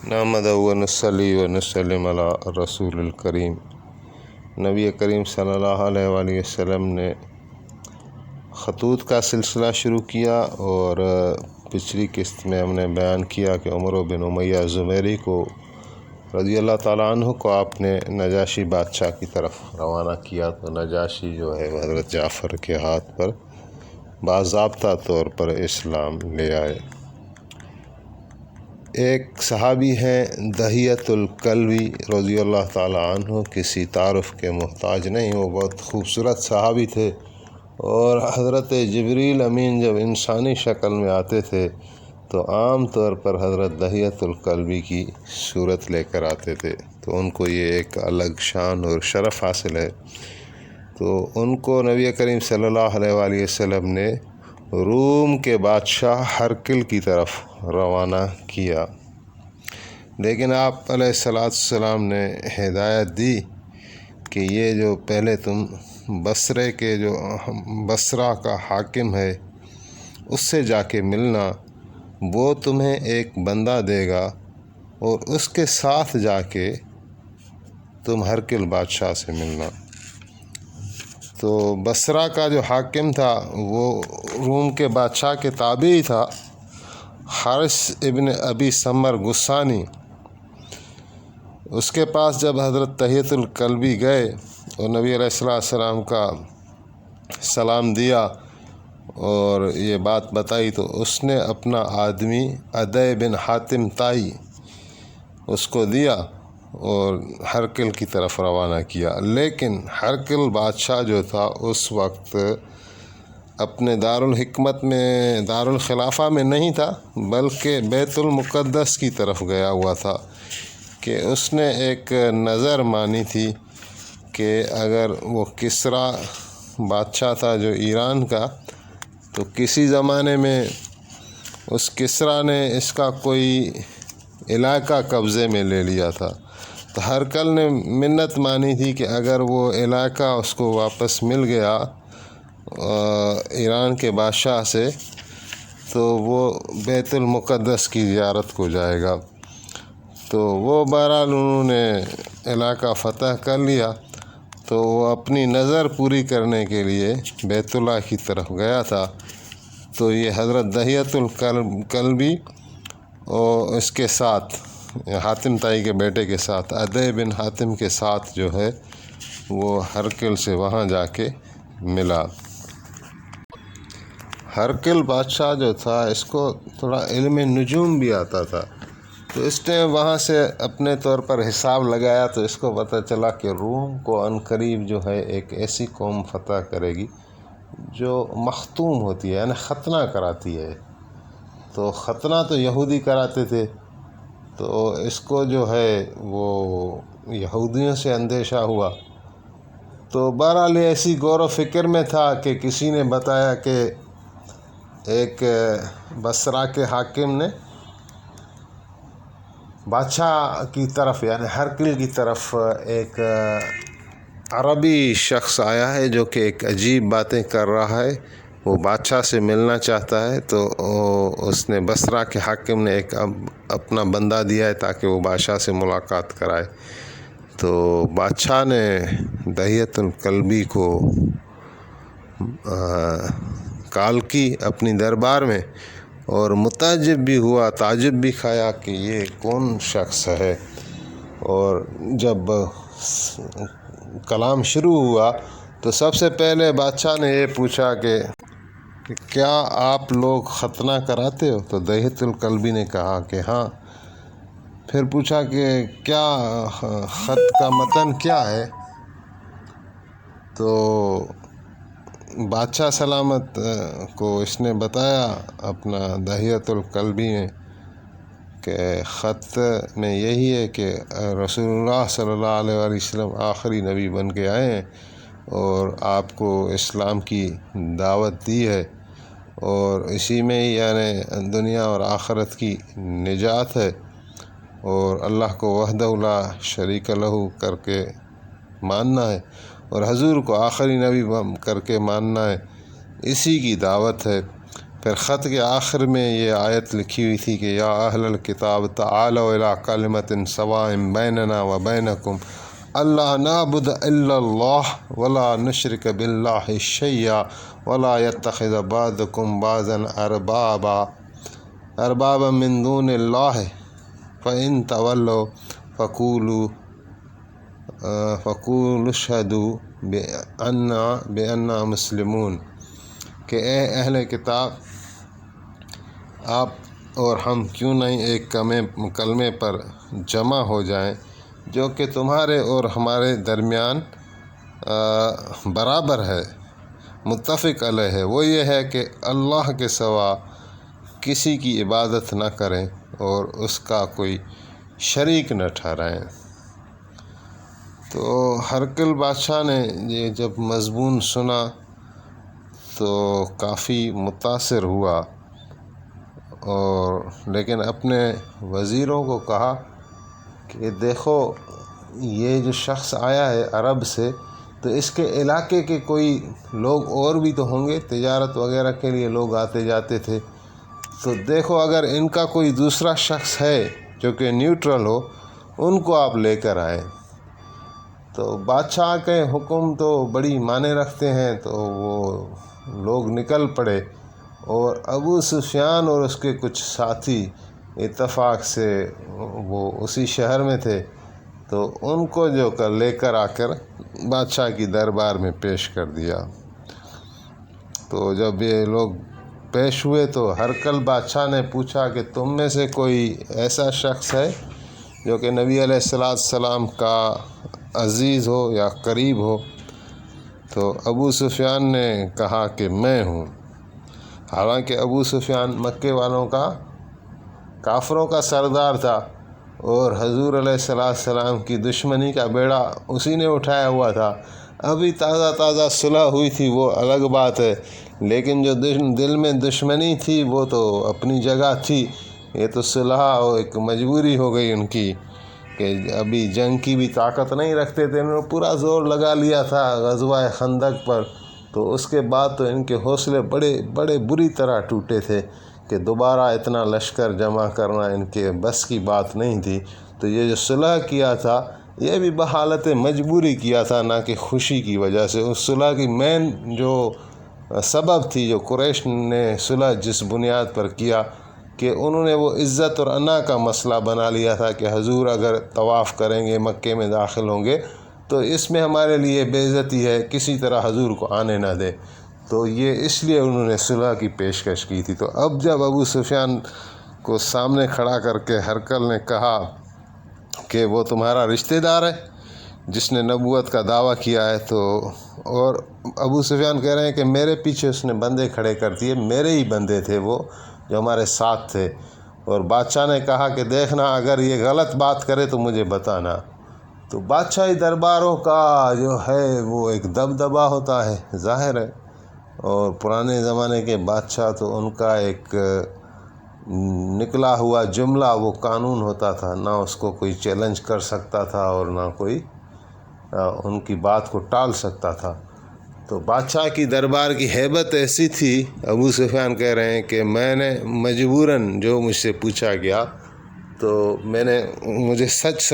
نحمدہ و نصلی و نسلم علی رسول الکریم۔ نبی کریم صلی اللہ علیہ وآلہ وسلم نے خطوط کا سلسلہ شروع کیا، اور پچھلی قسط میں ہم نے بیان کیا کہ عمر بن امیہ زمیری کو رضی اللہ تعالیٰ عنہ کو آپ نے نجاشی بادشاہ کی طرف روانہ کیا، تو نجاشی جو ہے حضرت جعفر کے ہاتھ پر باضابطہ طور پر اسلام لے آئے۔ ایک صحابی ہیں دحیۃ الکلبی رضی اللہ تعالیٰ عنہ، کسی تعارف کے محتاج نہیں، وہ بہت خوبصورت صحابی تھے، اور حضرت جبریل امین جب انسانی شکل میں آتے تھے تو عام طور پر حضرت دحیۃ الکلبی کی صورت لے کر آتے تھے، تو ان کو یہ ایک الگ شان اور شرف حاصل ہے۔ تو ان کو نبی کریم صلی اللہ علیہ وآلہ وسلم نے روم کے بادشاہ ہرقل کی طرف روانہ کیا، لیکن آپ علیہ السلام نے ہدایت دی کہ یہ جو پہلے تم بصرہ کا حاکم ہے اس سے جا کے ملنا، وہ تمہیں ایک بندہ دے گا، اور اس کے ساتھ جا کے تم ہرقل بادشاہ سے ملنا۔ تو بصرہ کا جو حاکم تھا وہ روم کے بادشاہ کے تابعی تھا، حارث ابن ابی ثمر غسانی۔ اس کے پاس جب حضرت دحیۃ الکلبی گئے اور نبی علیہ السلام کا سلام دیا اور یہ بات بتائی، تو اس نے اپنا آدمی عدی بن حاتم طائی اس کو دیا اور ہرقل کی طرف روانہ کیا۔ لیکن ہرقل بادشاہ جو تھا اس وقت اپنے دارالحکمت میں، دارالخلافہ میں نہیں تھا، بلکہ بیت المقدس کی طرف گیا ہوا تھا، کہ اس نے ایک نظر مانی تھی کہ اگر وہ کسریٰ بادشاہ تھا جو ایران کا، تو کسی زمانے میں اس کسریٰ نے اس کا کوئی علاقہ قبضے میں لے لیا تھا، تو ہرقل نے منت مانی تھی کہ اگر وہ علاقہ اس کو واپس مل گیا ایران کے بادشاہ سے، تو وہ بیت المقدس کی زیارت کو جائے گا۔ تو وہ بہرحال انہوں نے علاقہ فتح کر لیا، تو وہ اپنی نظر پوری کرنے کے لیے بیت اللہ کی طرف گیا تھا۔ تو یہ حضرت دحیۃ الکلبی اور اس کے ساتھ حاتم طائی کے بیٹے کے ساتھ، عدی بن حاتم کے ساتھ جو ہے وہ ہرقل سے وہاں جا کے ملا۔ ہرقل بادشاہ جو تھا اس کو تھوڑا علم نجوم بھی آتا تھا، تو اس نے وہاں سے اپنے طور پر حساب لگایا، تو اس کو پتہ چلا کہ روم کو عنقریب جو ہے ایک ایسی قوم فتح کرے گی جو مختوم ہوتی ہے، یعنی ختنہ کراتی ہے۔ تو ختنہ تو یہودی کراتے تھے، تو اس کو جو ہے وہ یہودیوں سے اندیشہ ہوا، تو بہرحال ایسی غور و فکر میں تھا کہ کسی نے بتایا کہ ایک بصرہ کے حاکم نے بادشاہ کی طرف، یعنی ہرقل کی طرف ایک عربی شخص آیا ہے جو کہ ایک عجیب باتیں کر رہا ہے، وہ بادشاہ سے ملنا چاہتا ہے۔ تو اس نے بصرہ کے حاکم نے ایک اپنا بندہ دیا ہے تاکہ وہ بادشاہ سے ملاقات کرائے۔ تو بادشاہ نے دحیۃ الکلبی کو کال کی اپنی دربار میں، اور متعجب بھی ہوا، تعجب بھی کھایا کہ یہ کون شخص ہے۔ اور جب کلام شروع ہوا تو سب سے پہلے بادشاہ نے یہ پوچھا کہ کیا آپ لوگ ختنہ کراتے ہو؟ تو دحیۃ الکلبی نے کہا کہ ہاں۔ پھر پوچھا کہ کیا خط کا متن کیا ہے؟ تو بادشاہ سلامت کو اس نے بتایا اپنا دحیۃ الکلبی نے کہ خط میں یہی ہے کہ رسول اللہ صلی اللہ علیہ وآلہ وسلم آخری نبی بن کے آئے ہیں، اور آپ کو اسلام کی دعوت دی ہے، اور اسی میں ہی یعنی دنیا اور آخرت کی نجات ہے، اور اللہ کو وحدہ لا شریک لہ کر کے ماننا ہے، اور حضور کو آخری نبی کر کے ماننا ہے، اسی کی دعوت ہے۔ پھر خط کے آخر میں یہ آیت لکھی ہوئی تھی کہ یا اہل الکتاب تعالوا الی کلمۃ سواء بیننا و بینکم اللہ نعبد الا اللہ ولا نشرک باللہ شیئا ولا یتخذ بعضکم بعضا اربابا من دون اللہ فإن تولوا فقولوا اشہدوا بأننا مسلمون، کہ اے اہل کتاب آپ اور ہم کیوں نہیں ایک کلمے پر جمع ہو جائیں جو کہ تمہارے اور ہمارے درمیان برابر ہے، متفق علیہ ہے، وہ یہ ہے کہ اللہ کے سوا کسی کی عبادت نہ کریں اور اس کا کوئی شریک نہ ٹھہرائیں۔ تو ہرقل بادشاہ نے یہ جب مضمون سنا تو کافی متاثر ہوا، اور لیکن اپنے وزیروں کو کہا کہ دیکھو یہ جو شخص آیا ہے عرب سے، تو اس کے علاقے کے کوئی لوگ اور بھی تو ہوں گے، تجارت وغیرہ کے لیے لوگ آتے جاتے تھے، تو دیکھو اگر ان کا کوئی دوسرا شخص ہے جو کہ نیوٹرل ہو، ان کو آپ لے کر آئیں۔ تو بادشاہ کے حکم تو بڑی معنی رکھتے ہیں، تو وہ لوگ نکل پڑے، اور ابو سفیان اور اس کے کچھ ساتھی اتفاق سے وہ اسی شہر میں تھے، تو ان کو جو لے کر آ کر بادشاہ کی دربار میں پیش کر دیا۔ تو جب یہ لوگ پیش ہوئے تو ہرقل بادشاہ نے پوچھا کہ تم میں سے کوئی ایسا شخص ہے جو کہ نبی علیہ السلام کا عزیز ہو یا قریب ہو؟ تو ابو سفیان نے کہا کہ میں ہوں۔ حالانکہ ابو سفیان مکے والوں کا، کافروں کا سردار تھا، اور حضور علیہ السلام کی دشمنی کا بیڑا اسی نے اٹھایا ہوا تھا۔ ابھی تازہ صلح ہوئی تھی وہ الگ بات ہے، لیکن جو دل میں دشمنی تھی وہ تو اپنی جگہ تھی۔ یہ تو صلح اور ایک مجبوری ہو گئی ان کی، کہ ابھی جنگ کی بھی طاقت نہیں رکھتے تھے، انہوں نے پورا زور لگا لیا تھا غزوہ خندق پر، تو اس کے بعد تو ان کے حوصلے بڑے بری طرح ٹوٹے تھے کہ دوبارہ اتنا لشکر جمع کرنا ان کے بس کی بات نہیں تھی۔ تو یہ جو صلح کیا تھا یہ بھی بحالت مجبوری کیا تھا، نہ کہ خوشی کی وجہ سے۔ اس صلح کی مین جو سبب تھی، جو قریش نے صلح جس بنیاد پر کیا کہ انہوں نے وہ عزت اور انا کا مسئلہ بنا لیا تھا کہ حضور اگر طواف کریں گے، مکے میں داخل ہوں گے، تو اس میں ہمارے لیے بے عزتی ہے، کسی طرح حضور کو آنے نہ دے۔ تو یہ اس لیے انہوں نے صلح کی پیشکش کی تھی۔ تو اب جب ابو سفیان کو سامنے کھڑا کر کے ہرقل نے کہا کہ وہ تمہارا رشتہ دار ہے جس نے نبوت کا دعویٰ کیا ہے، تو اور ابو سفیان کہہ رہے ہیں کہ میرے پیچھے اس نے بندے کھڑے کر دیے، میرے ہی بندے تھے وہ جو ہمارے ساتھ تھے، اور بادشاہ نے کہا کہ دیکھنا اگر یہ غلط بات کرے تو مجھے بتانا۔ تو بادشاہی درباروں کا جو ہے وہ ایک دبدبہ ہوتا ہے، ظاہر ہے، اور پرانے زمانے کے بادشاہ تو ان کا ایک نکلا ہوا جملہ وہ قانون ہوتا تھا، نہ اس کو کوئی چیلنج کر سکتا تھا اور نہ کوئی ان کی بات کو ٹال سکتا تھا۔ تو بادشاہ کی دربار کی ہیبت ایسی تھی، ابو سفیان کہہ رہے ہیں کہ میں نے مجبوراً جو مجھ سے پوچھا گیا تو مجھے سچ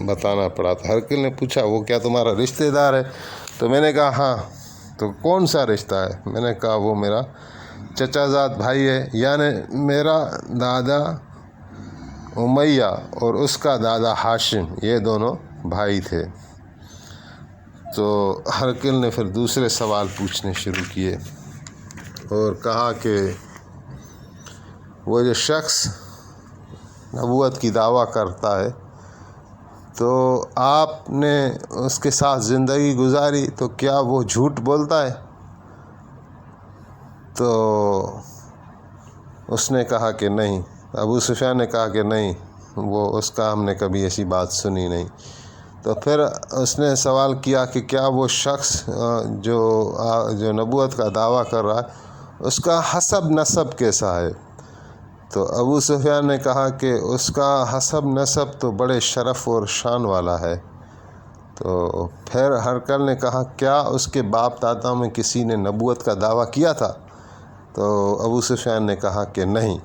بتانا پڑا تھا۔ ہرقل نے پوچھا وہ کیا تمہارا رشتہ دار ہے؟ تو میں نے کہا ہاں۔ تو کون سا رشتہ ہے؟ میں نے کہا وہ میرا چچا زاد بھائی ہے، یعنی میرا دادا امیہ اور اس کا دادا ہاشم، یہ دونوں بھائی تھے۔ تو ہرقل نے پھر دوسرے سوال پوچھنے شروع کیے اور کہا کہ وہ جو شخص نبوت کی دعویٰ کرتا ہے تو آپ نے اس کے ساتھ زندگی گزاری، تو کیا وہ جھوٹ بولتا ہے؟ تو اس نے کہا کہ نہیں، ابو سفیان نے کہا کہ نہیں، وہ اس کا ہم نے کبھی ایسی بات سنی نہیں۔ تو پھر اس نے سوال کیا کہ کیا وہ شخص جو نبوت کا دعویٰ کر رہا ہے اس کا حسب نسب کیسا ہے؟ تو ابو سفیان نے کہا کہ اس کا حسب نسب تو بڑے شرف اور شان والا ہے۔ تو پھر ہرقل نے کہا کیا اس کے باپ دادا میں کسی نے نبوت کا دعویٰ کیا تھا؟ تو ابو سفیان نے کہا کہ نہیں۔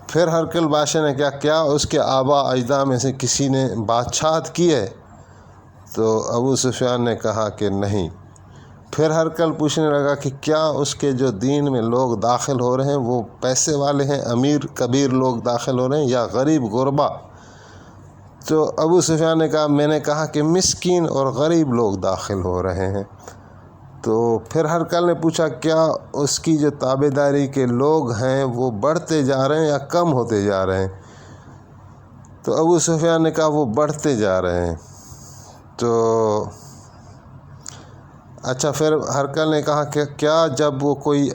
پھر ہرقل بادشاہ نے کیا اس کے آبا اجداد میں سے کسی نے بادشاہت کی ہے؟ تو ابو سفیان نے کہا کہ نہیں۔ پھر ہرقل پوچھنے لگا کہ کیا اس کے جو دین میں لوگ داخل ہو رہے ہیں وہ پیسے والے ہیں، امیر کبیر لوگ داخل ہو رہے ہیں یا غریب غربا؟ تو ابو سفیان نے کہا میں نے کہا کہ مسکین اور غریب لوگ داخل ہو رہے ہیں۔ تو پھر ہرقل نے پوچھا کیا اس کی جو تابع داری کے لوگ ہیں وہ بڑھتے جا رہے ہیں یا کم ہوتے جا رہے ہیں؟ تو ابو سفیان نے کہا وہ بڑھتے جا رہے ہیں۔ تو اچھا، پھر ہرقل نے کہا کہ کیا جب وہ کوئی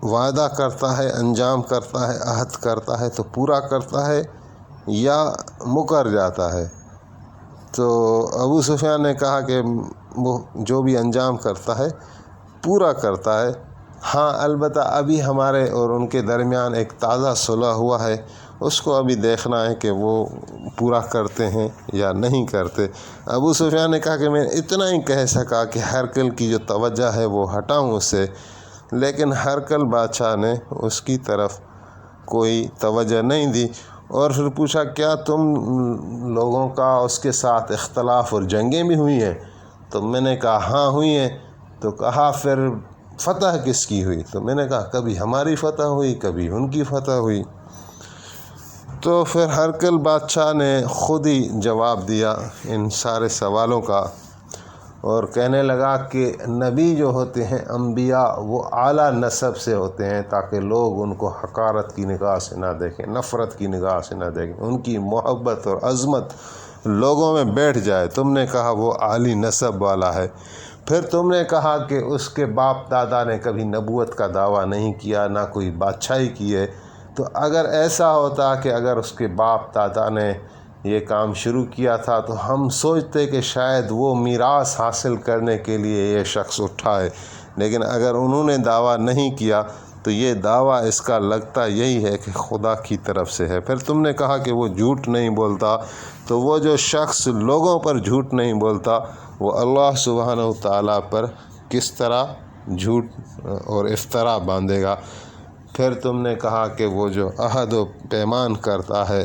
وعدہ کرتا ہے، انجام کرتا ہے، عہد کرتا ہے تو پورا کرتا ہے یا مکر جاتا ہے؟ تو ابو سفیان نے کہا کہ وہ جو بھی انجام کرتا ہے پورا کرتا ہے۔ ہاں، البتہ ابھی ہمارے اور ان کے درمیان ایک تازہ صلح ہوا ہے، اس کو ابھی دیکھنا ہے کہ وہ پورا کرتے ہیں یا نہیں کرتے۔ ابو سفیان نے کہا کہ میں اتنا ہی کہہ سکا کہ ہرقل کی جو توجہ ہے وہ ہٹاؤں اس سے، لیکن ہرقل بادشاہ نے اس کی طرف کوئی توجہ نہیں دی۔ اور پھر پوچھا کیا تم لوگوں کا اس کے ساتھ اختلاف اور جنگیں بھی ہوئی ہیں؟ تو میں نے کہا ہاں ہوئی ہیں۔ تو کہا پھر فتح کس کی ہوئی؟ تو میں نے کہا کبھی ہماری فتح ہوئی، کبھی ان کی فتح ہوئی۔ تو پھر ہرقل بادشاہ نے خود ہی جواب دیا ان سارے سوالوں کا، اور کہنے لگا کہ نبی جو ہوتے ہیں، انبیاء، وہ اعلیٰ نسب سے ہوتے ہیں تاکہ لوگ ان کو حقارت کی نگاہ سے نہ دیکھیں، نفرت کی نگاہ سے نہ دیکھیں، ان کی محبت اور عظمت لوگوں میں بیٹھ جائے۔ تم نے کہا وہ عالی نسب والا ہے۔ پھر تم نے کہا کہ اس کے باپ دادا نے کبھی نبوت کا دعویٰ نہیں کیا، نہ کوئی بادشاہی کی ہے۔ تو اگر ایسا ہوتا کہ اگر اس کے باپ دادا نے یہ کام شروع کیا تھا تو ہم سوچتے کہ شاید وہ میراث حاصل کرنے کے لیے یہ شخص اٹھائے، لیکن اگر انہوں نے دعویٰ نہیں کیا تو یہ دعویٰ اس کا لگتا یہی ہے کہ خدا کی طرف سے ہے۔ پھر تم نے کہا کہ وہ جھوٹ نہیں بولتا، تو وہ جو شخص لوگوں پر جھوٹ نہیں بولتا وہ اللہ سبحانہ و تعالیٰ پر کس طرح جھوٹ اور افترا باندھے گا؟ پھر تم نے کہا کہ وہ جو عہد و پیمان کرتا ہے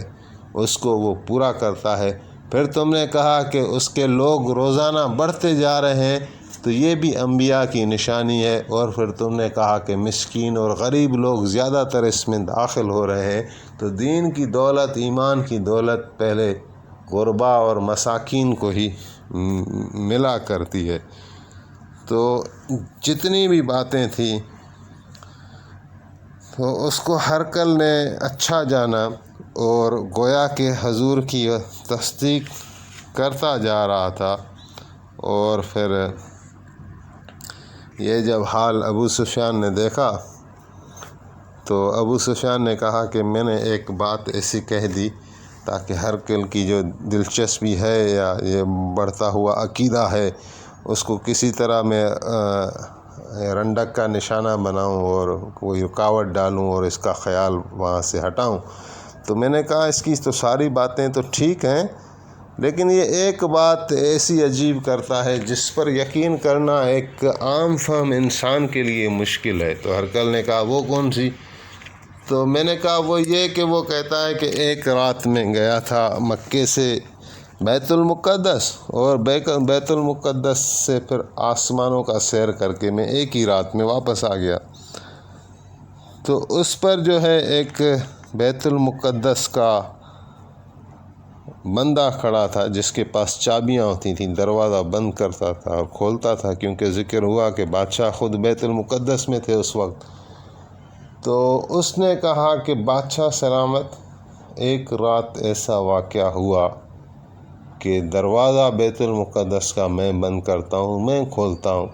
اس کو وہ پورا کرتا ہے۔ پھر تم نے کہا کہ اس کے لوگ روزانہ بڑھتے جا رہے ہیں، تو یہ بھی انبیاء کی نشانی ہے۔ اور پھر تم نے کہا کہ مسکین اور غریب لوگ زیادہ تر اس میں داخل ہو رہے ہیں، تو دین کی دولت، ایمان کی دولت پہلے غربا اور مساکین کو ہی ملا کرتی ہے۔ تو جتنی بھی باتیں تھیں تو اس کو ہرقل نے اچھا جانا اور گویا کہ حضور کی تصدیق کرتا جا رہا تھا۔ اور پھر یہ جب حال ابو سفیان نے دیکھا تو ابو سفیان نے کہا کہ میں نے ایک بات ایسی کہہ دی تاکہ ہرقل کی جو دلچسپی ہے یا یہ بڑھتا ہوا عقیدہ ہے اس کو کسی طرح میں رنڈک کا نشانہ بناؤں اور کوئی رکاوٹ ڈالوں اور اس کا خیال وہاں سے ہٹاؤں۔ تو میں نے کہا اس کی تو ساری باتیں تو ٹھیک ہیں، لیکن یہ ایک بات ایسی عجیب کرتا ہے جس پر یقین کرنا ایک عام فہم انسان کے لیے مشکل ہے۔ تو ہرقل نے کہا وہ کون سی؟ تو میں نے کہا وہ یہ کہ وہ کہتا ہے کہ ایک رات میں گیا تھا مکے سے بیت المقدس، اور بیت المقدس سے پھر آسمانوں کا سیر کر کے میں ایک ہی رات میں واپس آ گیا۔ تو اس پر جو ہے ایک بیت المقدس کا بندہ کھڑا تھا جس کے پاس چابیاں ہوتی تھیں، دروازہ بند کرتا تھا اور کھولتا تھا، کیونکہ ذکر ہوا کہ بادشاہ خود بیت المقدس میں تھے اس وقت۔ تو اس نے کہا کہ بادشاہ سلامت، ایک رات ایسا واقعہ ہوا کہ دروازہ بیت المقدس کا میں بند کرتا ہوں، میں کھولتا ہوں،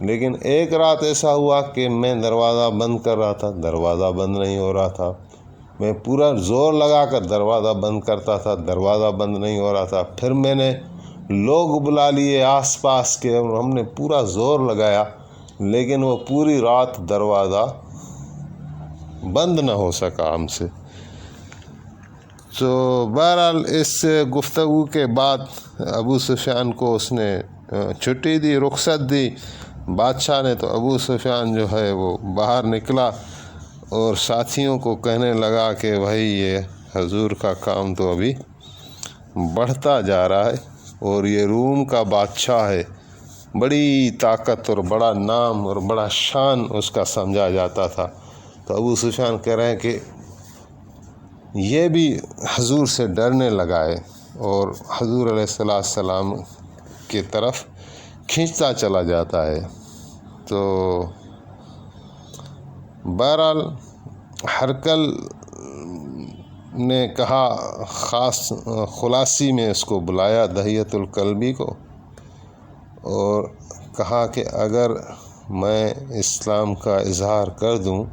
لیکن ایک رات ایسا ہوا کہ میں دروازہ بند کر رہا تھا، دروازہ بند نہیں ہو رہا تھا، میں پورا زور لگا کر دروازہ بند کرتا تھا، دروازہ بند نہیں ہو رہا تھا۔ پھر میں نے لوگ بلا لیے آس پاس کے اور ہم نے پورا زور لگایا، لیکن وہ پوری رات دروازہ بند نہ ہو سکا ہم سے۔ تو بہرحال اس گفتگو کے بعد ابو سفیان کو اس نے چھٹی دی، رخصت دی بادشاہ نے۔ تو ابو سفیان جو ہے وہ باہر نکلا اور ساتھیوں کو کہنے لگا کہ بھائی یہ حضور کا کام تو ابھی بڑھتا جا رہا ہے، اور یہ روم کا بادشاہ ہے، بڑی طاقت اور بڑا نام اور بڑا شان اس کا سمجھا جاتا تھا۔ تو ابو سفیان کہہ رہے ہیں کہ یہ بھی حضور سے ڈرنے لگا ہے اور حضور علیہ السلام کی طرف کھینچتا چلا جاتا ہے۔ تو بہرحال ہرقل نے کہا، خلاصی میں اس کو بلایا دحیۃ الکلبی کو، اور کہا کہ اگر میں اسلام کا اظہار کر دوں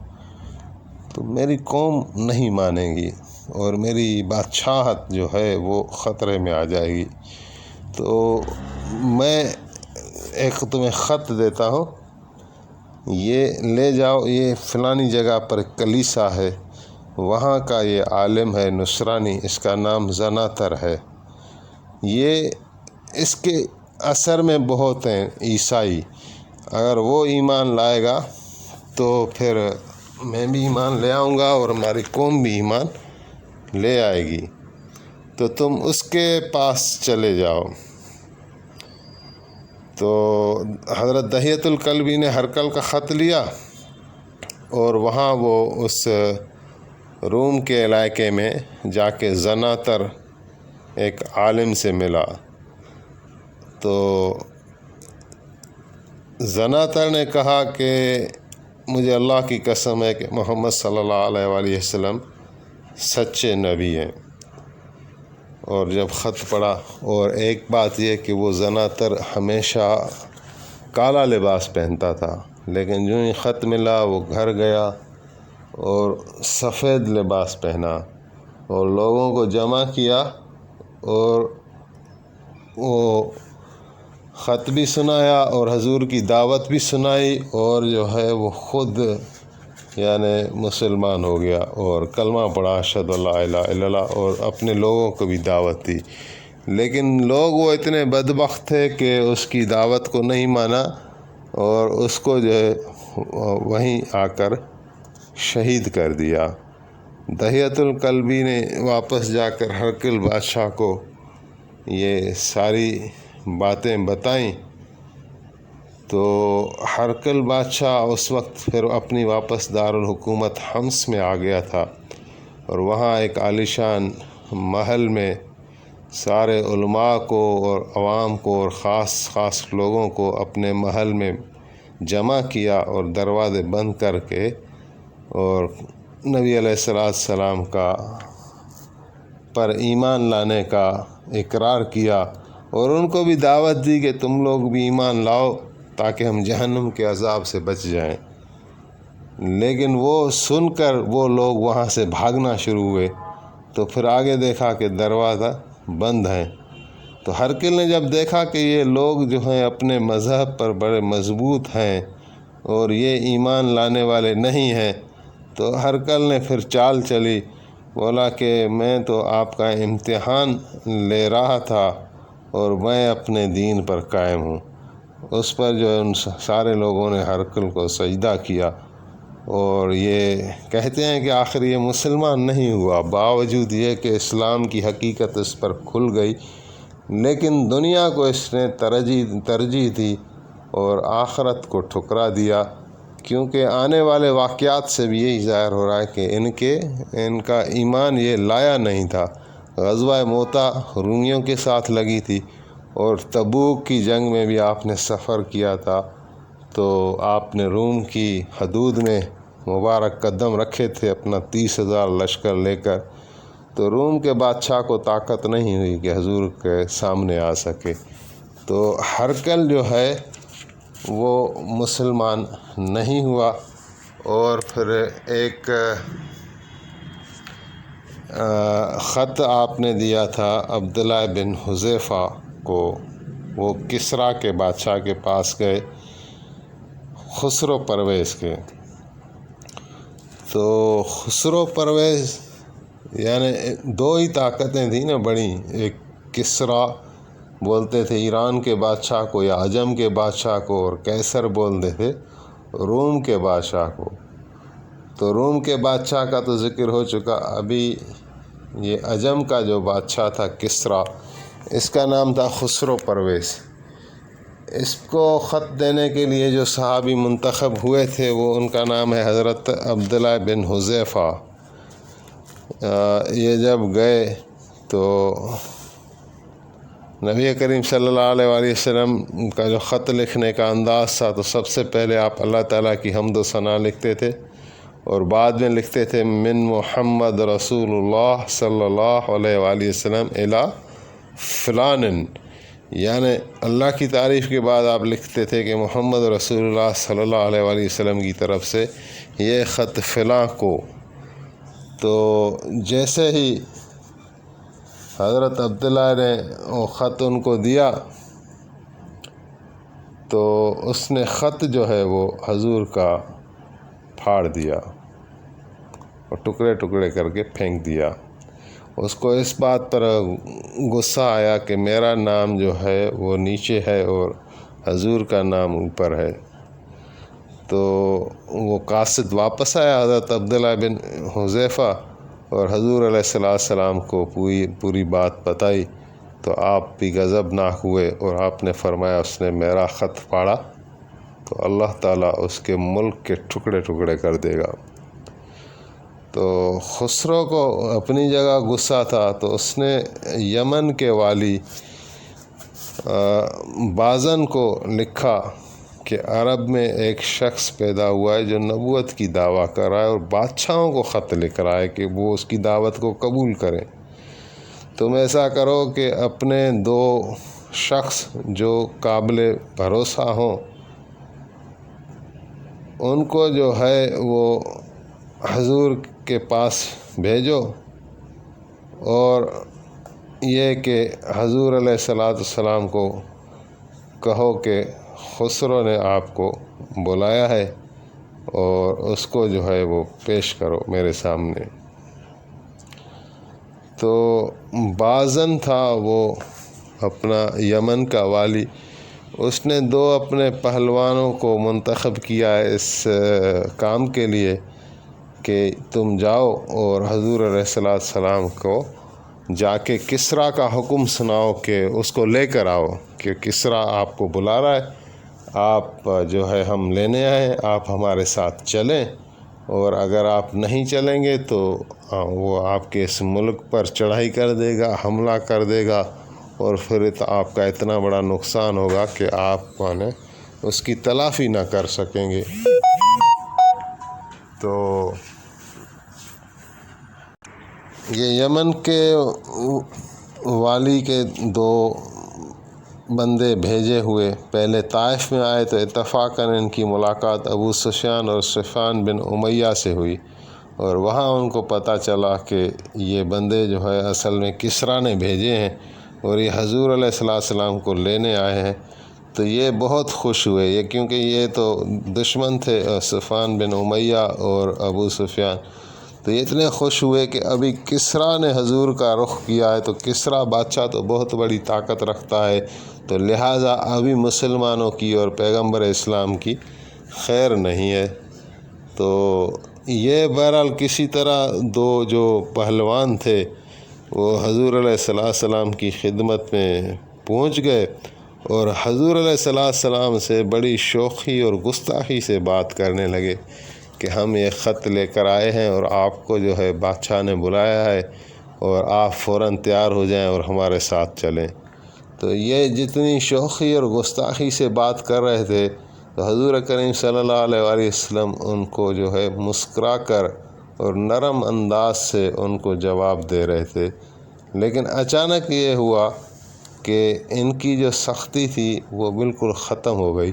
تو میری قوم نہیں مانے گی اور میری بادشاہت جو ہے وہ خطرے میں آ جائے گی، تو میں ایک تمہیں خط دیتا ہوں، یہ لے جاؤ، یہ فلانی جگہ پر کلیسا ہے، وہاں کا یہ عالم ہے نصرانی، اس کا نام زناتر ہے، یہ اس کے اثر میں بہت ہیں عیسائی، اگر وہ ایمان لائے گا تو پھر میں بھی ایمان لے آؤں گا اور ہماری قوم بھی ایمان لے آئے گی، تو تم اس کے پاس چلے جاؤ۔ تو حضرت دحیۃ الکلبی نے ہرقل کا خط لیا اور وہاں وہ اس روم کے علاقے میں جا کے زناتر ایک عالم سے ملا۔ تو زناتر نے کہا کہ مجھے اللہ کی قسم ہے کہ محمد صلی اللہ علیہ وآلہ وسلم سچے نبی ہیں، اور جب خط پڑھا، اور ایک بات یہ کہ وہ زناتر ہمیشہ کالا لباس پہنتا تھا، لیکن جو ہی خط ملا وہ گھر گیا اور سفید لباس پہنا اور لوگوں کو جمع کیا اور وہ خط بھی سنایا اور حضور کی دعوت بھی سنائی، اور جو ہے وہ خود یعنی مسلمان ہو گیا اور کلمہ پڑھا اشہد ان لا الہ الا اللہ، اور اپنے لوگوں کو بھی دعوت دی، لیکن لوگ وہ اتنے بدبخت تھے کہ اس کی دعوت کو نہیں مانا اور اس کو جو ہے وہیں آ کر شہید کر دیا۔ دحیۃ الکلبی نے واپس جا کر ہرقل بادشاہ کو یہ ساری باتیں بتائیں، تو ہرقل بادشاہ اس وقت پھر اپنی واپس دارالحکومت حمص میں آ گیا تھا، اور وہاں ایک عالیشان محل میں سارے علماء کو اور عوام کو اور خاص لوگوں کو اپنے محل میں جمع کیا اور دروازے بند کر کے، اور نبی علیہ السلام کا پر ایمان لانے کا اقرار کیا، اور ان کو بھی دعوت دی کہ تم لوگ بھی ایمان لاؤ تاکہ ہم جہنم کے عذاب سے بچ جائیں، لیکن وہ سن کر وہ لوگ وہاں سے بھاگنا شروع ہوئے، تو پھر آگے دیکھا کہ دروازہ بند ہے۔ تو ہرقل نے جب دیکھا کہ یہ لوگ جو ہیں اپنے مذہب پر بڑے مضبوط ہیں اور یہ ایمان لانے والے نہیں ہیں، تو ہرقل نے پھر چال چلی، بولا کہ میں تو آپ کا امتحان لے رہا تھا اور میں اپنے دین پر قائم ہوں۔ اس پر جو ان سارے لوگوں نے ہرقل کو سجدہ کیا، اور یہ کہتے ہیں کہ آخر یہ مسلمان نہیں ہوا، باوجود یہ کہ اسلام کی حقیقت اس پر کھل گئی، لیکن دنیا کو اس نے ترجیح دی اور آخرت کو ٹھکرا دیا، کیونکہ آنے والے واقعات سے بھی یہی ظاہر ہو رہا ہے کہ ان کا ایمان یہ لایا نہیں تھا۔ غزوہ موتا رومیوں کے ساتھ لگی تھی، اور تبوک کی جنگ میں بھی آپ نے سفر کیا تھا، تو آپ نے روم کی حدود میں مبارک قدم رکھے تھے اپنا 30,000 لشکر لے کر، تو روم کے بادشاہ کو طاقت نہیں ہوئی کہ حضور کے سامنے آ سکے، تو ہرقل جو ہے وہ مسلمان نہیں ہوا، اور پھر ایک خط آپ نے دیا تھا عبداللہ بن حذیفہ کو، وہ کسریٰ کے بادشاہ کے پاس گئے، خسرو پرویز کے، تو خسرو پرویز یعنی دو ہی طاقتیں تھیں نا بڑی، ایک کسریٰ بولتے تھے ایران کے بادشاہ کو یا عجم کے بادشاہ کو، اور قیصر بولتے تھے روم کے بادشاہ کو، تو روم کے بادشاہ کا تو ذکر ہو چکا، ابھی یہ عجم کا جو بادشاہ تھا کسریٰ، اس کا نام تھا خسرو پرویز۔ اس کو خط دینے کے لیے جو صحابی منتخب ہوئے تھے وہ ان کا نام ہے حضرت عبداللہ بن حذیفہ۔ یہ جب گئے تو نبی کریم صلی اللہ علیہ وآلہ وسلم کا جو خط لکھنے کا انداز تھا، تو سب سے پہلے آپ اللہ تعالیٰ کی حمد و ثنا لکھتے تھے، اور بعد میں لکھتے تھے من محمد رسول اللہ صلی اللہ علیہ وآلہ وسلم الی فلان، یعنی اللہ کی تعریف کے بعد آپ لکھتے تھے کہ محمد رسول اللہ صلی اللہ علیہ وآلہ وسلم کی طرف سے یہ خط فلاں کو۔ تو جیسے ہی حضرت عبداللہ نے وہ خط ان کو دیا، تو اس نے خط جو ہے وہ حضور کا پھاڑ دیا اور ٹکڑے ٹکڑے کر کے پھینک دیا۔ اس کو اس بات پر غصہ آیا کہ میرا نام جو ہے وہ نیچے ہے اور حضور کا نام اوپر ہے۔ تو وہ قاصد واپس آیا حضرت عبداللہ بن حذیفہ، اور حضور علیہ السلام کو پوری بات بتائی، تو آپ بھی غضبناک ہوئے اور آپ نے فرمایا اس نے میرا خط پھاڑا تو اللہ تعالیٰ اس کے ملک کے ٹکڑے ٹکڑے کر دے گا۔ تو خسرو کو اپنی جگہ غصہ تھا، تو اس نے یمن کے والی بازن کو لکھا کہ عرب میں ایک شخص پیدا ہوا ہے جو نبوت کی دعویٰ کر رہا ہے اور بادشاہوں کو خط لکھ رہا ہے کہ وہ اس کی دعوت کو قبول کریں۔ تم ایسا کرو کہ اپنے 2 شخص جو قابل بھروسہ ہوں ان کو جو ہے وہ حضور کے پاس بھیجو، اور یہ کہ حضور علیہ السلام کو کہو کہ خسرو نے آپ کو بلایا ہے اور اس کو جو ہے وہ پیش کرو میرے سامنے۔ تو بازن تھا وہ اپنا یمن کا والی، اس نے 2 اپنے پہلوانوں کو منتخب کیا ہے اس کام کے لیے کہ تم جاؤ اور حضور علیہ السلام کو جا کے کسریٰ کا حکم سناؤ کہ اس کو لے کر آؤ کہ کسریٰ آپ کو بلا رہا ہے، آپ جو ہے ہم لینے آئے ہیں، آپ ہمارے ساتھ چلیں، اور اگر آپ نہیں چلیں گے تو وہ آپ کے اس ملک پر چڑھائی کر دے گا، حملہ کر دے گا، اور پھر آپ کا اتنا بڑا نقصان ہوگا کہ آپ اس کی تلافی نہ کر سکیں گے۔ تو یہ یمن کے والی کے 2 بندے بھیجے ہوئے پہلے طائف میں آئے، تو اتفاقاً ان کی ملاقات ابو سفیان اور صفوان بن امیہ سے ہوئی، اور وہاں ان کو پتہ چلا کہ یہ بندے جو ہے اصل میں کسریٰ نے بھیجے ہیں اور یہ حضور علیہ السلام کو لینے آئے ہیں۔ تو یہ بہت خوش ہوئے، یہ کیونکہ یہ تو دشمن تھے صفوان بن امیہ اور ابو سفیان، تو یہ اتنے خوش ہوئے کہ ابھی کسریٰ نے حضور کا رخ کیا ہے، تو کسریٰ بادشاہ تو بہت بڑی طاقت رکھتا ہے، تو لہٰذا ابھی مسلمانوں کی اور پیغمبر اسلام کی خیر نہیں ہے۔ تو یہ بہرحال کسی طرح 2 جو پہلوان تھے وہ حضور علیہ السلام کی خدمت میں پہنچ گئے، اور حضور علیہ السلام سے بڑی شوخی اور گستاخی سے بات کرنے لگے کہ ہم یہ خط لے کر آئے ہیں اور آپ کو جو ہے بادشاہ نے بلایا ہے، اور آپ فوراً تیار ہو جائیں اور ہمارے ساتھ چلیں۔ تو یہ جتنی شوخی اور گستاخی سے بات کر رہے تھے، تو حضور کریم صلی اللہ علیہ وآلہ وسلم ان کو جو ہے مسکرا کر اور نرم انداز سے ان کو جواب دے رہے تھے، لیکن اچانک یہ ہوا کہ ان کی جو سختی تھی وہ بالکل ختم ہو گئی،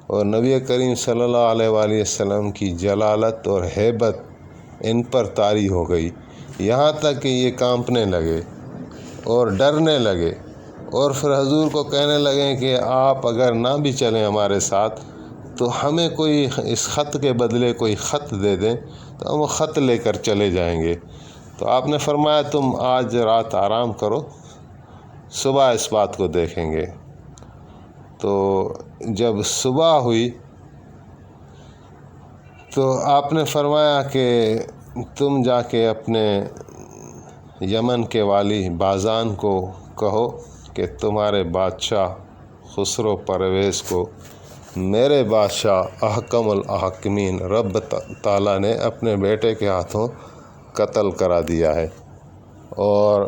اور نبی کریم صلی اللہ علیہ وآلہ وسلم کی جلالت اور ہیبت ان پر طاری ہو گئی، یہاں تک کہ یہ کانپنے لگے اور ڈرنے لگے، اور پھر حضور کو کہنے لگے کہ آپ اگر نہ بھی چلیں ہمارے ساتھ تو ہمیں کوئی اس خط کے بدلے کوئی خط دے دیں تو ہم وہ خط لے کر چلے جائیں گے۔ تو آپ نے فرمایا تم آج رات آرام کرو، صبح اس بات کو دیکھیں گے۔ تو جب صبح ہوئی تو آپ نے فرمایا کہ تم جا کے اپنے یمن کے والی بازان کو کہو کہ تمہارے بادشاہ خسرو پرویز کو میرے بادشاہ احکم الحاکمین رب تعالیٰ نے اپنے بیٹے کے ہاتھوں قتل کرا دیا ہے، اور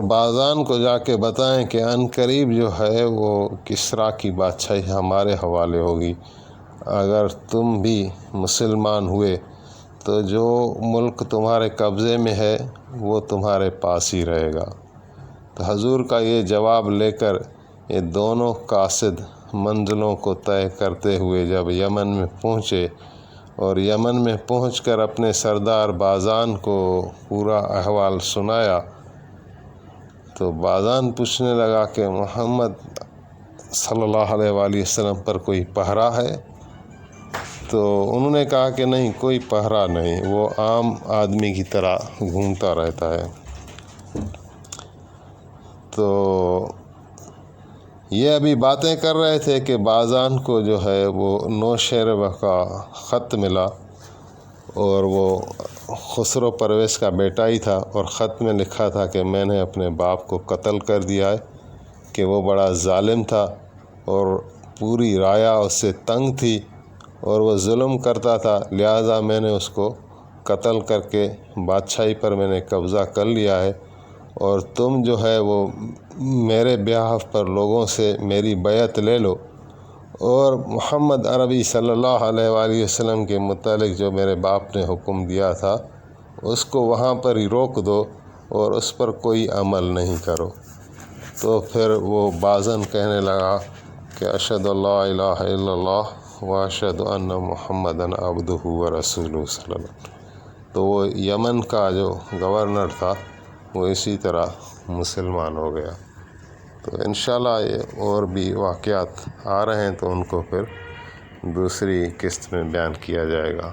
بازان کو جا کے بتائیں کہ ان قریب جو ہے وہ کسریٰ کی بادشاہی ہمارے حوالے ہوگی۔ اگر تم بھی مسلمان ہوئے تو جو ملک تمہارے قبضے میں ہے وہ تمہارے پاس ہی رہے گا۔ تو حضور کا یہ جواب لے کر یہ دونوں قاصد منزلوں کو طے کرتے ہوئے جب یمن میں پہنچے اور یمن میں پہنچ کر اپنے سردار بازان کو پورا احوال سنایا تو بازان پوچھنے لگا کہ محمد صلی اللہ علیہ وآلہ وسلم پر کوئی پہرا ہے؟ تو انہوں نے کہا کہ نہیں، کوئی پہرا نہیں، وہ عام آدمی کی طرح گھومتا رہتا ہے۔ تو یہ ابھی باتیں کر رہے تھے کہ بازان کو جو ہے وہ نوشہر کا خط ملا، اور وہ خسرو پرویز کا بیٹا ہی تھا، اور خط میں لکھا تھا کہ میں نے اپنے باپ کو قتل کر دیا ہے، کہ وہ بڑا ظالم تھا اور پوری رعایا اس سے تنگ تھی اور وہ ظلم کرتا تھا، لہٰذا میں نے اس کو قتل کر کے بادشاہی پر میں نے قبضہ کر لیا ہے، اور تم جو ہے وہ میرے بیاف پر لوگوں سے میری بیعت لے لو، اور محمد عربی صلی اللہ علیہ وآلہ وسلم کے متعلق جو میرے باپ نے حکم دیا تھا اس کو وہاں پر ہی روک دو اور اس پر کوئی عمل نہیں کرو۔ تو پھر وہ بازن کہنے لگا کہ اشہد اللہ الہ الا اللہ و اشہد ان محمدً عبدہ و رسولہ صلی اللہ علیہ وسلم۔ تو وہ یمن کا جو گورنر تھا وہ اسی طرح مسلمان ہو گیا۔ تو انشاءاللہ یہ اور بھی واقعات آ رہے ہیں تو ان کو پھر دوسری قسط میں بیان کیا جائے گا۔